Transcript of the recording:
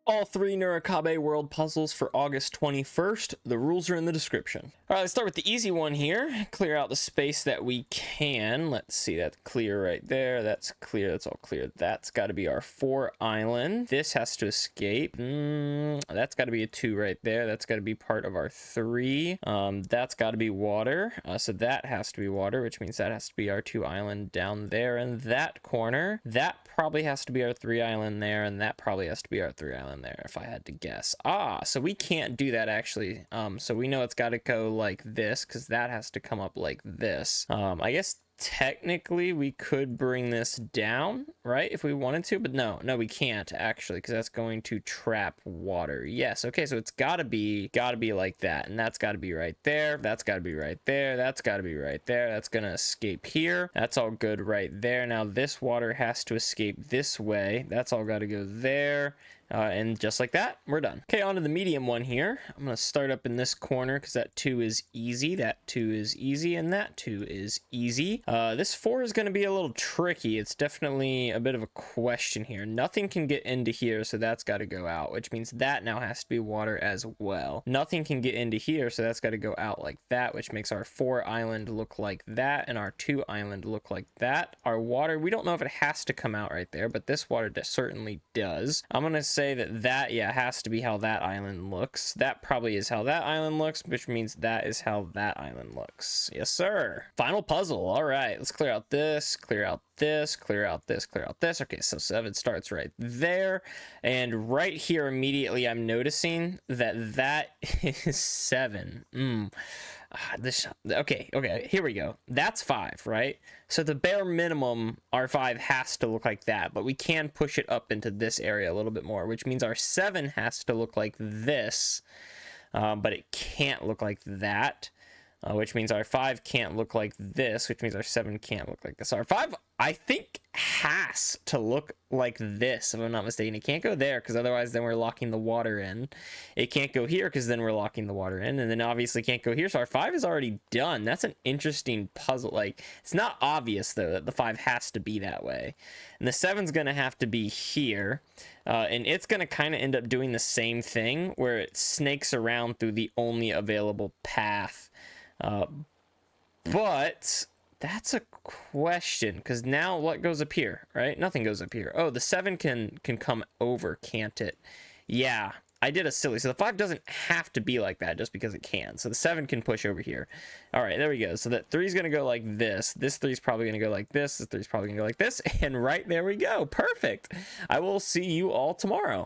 All three Nurikabe World puzzles for August 21st. The rules are in the description. All right, let's start with the easy one here. Clear out the space that we can. Let's see, that's clear right there. That's clear. That's all clear. That's got to be our 4 island. This has to escape. That's got to be a 2 right there. That's got to be part of our 3. That's got to be water. So that has to be water, which means that has to be our 2 island down there in that corner. That probably has to be our 3 island there, and that probably has to be our 3 island there if I had to guess. So we can't do that actually. So we know it's got to go like this because that has to come up like this. I guess technically we could bring this down, right, if we wanted to, but no we can't actually, because that's going to trap water. Yes, okay, so it's gotta be like that, and that's got to be right there, that's got to be right there, that's got to be right there, that's gonna escape here, that's all good right there. Now this water has to escape this way, that's all got to go there. And just like that, we're done. Okay, on to the medium one here. I'm going to start up in this corner because that 2 is easy, that 2 is easy, and that 2 is easy. This 4 is going to be a little tricky. It's definitely a bit of a question here. Nothing can get into here, so that's got to go out, which means that now has to be water as well. Nothing can get into here, so that's got to go out like that, which makes our 4 island look like that, and our 2 island look like that. Our water, we don't know if it has to come out right there, but this water certainly does. I'm going to say that has to be how that island looks. That probably is how that island looks, which means that is how that island looks. Yes, sir. Final puzzle. All right, let's clear out this, clear out this, clear out this, clear out this. Okay, so 7 starts right there, and right here immediately I'm noticing that is 7. Okay, here we go. That's 5, right? So the bare minimum, our 5 has to look like that, but we can push it up into this area a little bit more, which means our 7 has to look like this, but it can't look like that, which means our 5 can't look like this, which means our 7 can't look like this. Our 5, I think, has to look like this, if I'm not mistaken. It can't go there, because otherwise then we're locking the water in. It can't go here, because then we're locking the water in, and then obviously can't go here, so our 5 is already done. That's an interesting puzzle. Like, it's not obvious, though, that the 5 has to be that way. And the 7's going to have to be here, and it's going to kind of end up doing the same thing, where it snakes around through the only available path. But that's a question, because now what goes up here, right? Nothing goes up here. Oh, the 7 can come over, can't it? Yeah, I did a silly. So the 5 doesn't have to be like that just because it can. So the 7 can push over here. All right, there we go. So that 3 is going to go like this. This 3 is probably going to go like this. This 3 is probably going to go like this. And right there we go. Perfect. I will see you all tomorrow.